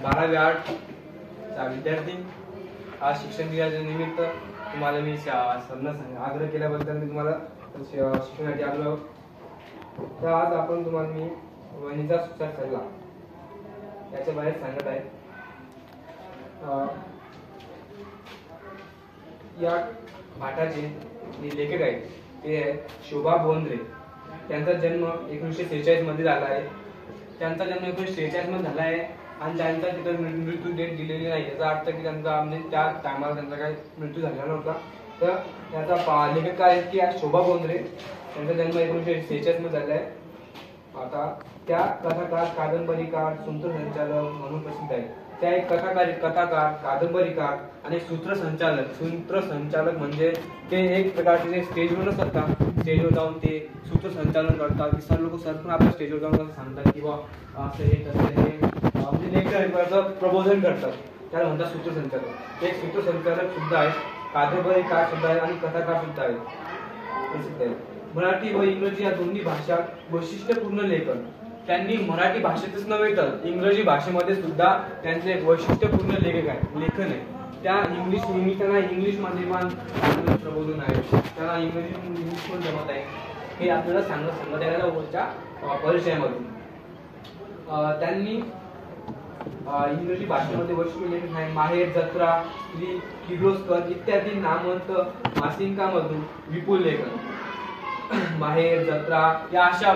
12वी आर्टचा विद्यार्थी। आज शिक्षण दिनाच्या निमित्त तुम्हाला मी आग्रह केल्याबद्दल मी तुम्हाला शिक्षणासाठी आलो। तर आज आपण तुम्हाला मी वणीचा सुचार सल्ला याच्या बाहेर सांगत आहे। या पाठाचे जे लेखक आहेत ते शोभा बोंद्रे। त्यांचा जन्म 1946 मध्ये झाला आहे। त्यांचा जन्म 1946 मध्ये झाला आहे आणि त्यांचा तिथे मृत्यू डेट दिलेली नाही। याचा अर्थ की त्यांचा म्हणजे त्या टायमाला त्यांचा काही मृत्यू झालेला नव्हता। तर त्याचा लेखक काय की शोभा बोंद्रे। त्यांचा जन्म 1946 मध्ये झाला आहे। आता त्या कथाकार, कादंबरीकार, सूत्रसंचालक म्हणून प्रसिद्ध आहेत। त्या एक कथाकार, कादंबरीकार आणि सूत्रसंचालक म्हणजे ते एक प्रकारचे स्टेजवर असतात का, स्टेजवर जाऊन ते सूत्रसंचालन करतात। सर्व लोक सरकून आपल्या स्टेजवर जाऊन सांगतात की बा असं हे तसं हे म्हणजे लेक्चर प्रबोधन करतात, त्याला म्हणतात सूत्रसंचालक। ते सूत्रसंचालक सुद्धा आहेत, कादंबरीकार सुद्धा आहेत आणि कथाकार सुद्धा आहेत। मराठी व इंग्रजी या दोन्ही भाषा वैशिष्ट्यपूर्ण लेखन त्यांनी मराठी भाषेतच नव्हे तर इंग्रजी भाषेमध्ये सुद्धा त्यांचे एक वैशिष्ट्यपूर्ण लेखन आहे। त्या त्यांना इंग्लिश मध्ये पण प्रबोधन आहे, त्यांना इंग्लिश पण जमत आहे। हे आपल्याला सांगत येण्याच्या वरच्या परिचयामधून त्यांनी इंग्रजी भाषेमध्ये वैशिष्ट्य लेखन आहे। माहेर, जत्रा, स्त्री, किर्लोस्कर इत्यादी नामवंत मासिकांमधून विपुल लेखन, माहेर, जत्रा या अशा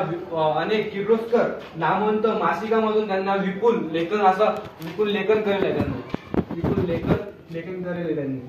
अनेक किर्लोस्कर नामवंत मासिकांमधून त्यांना विपुल लेखन केलेलं आहे। त्यांनी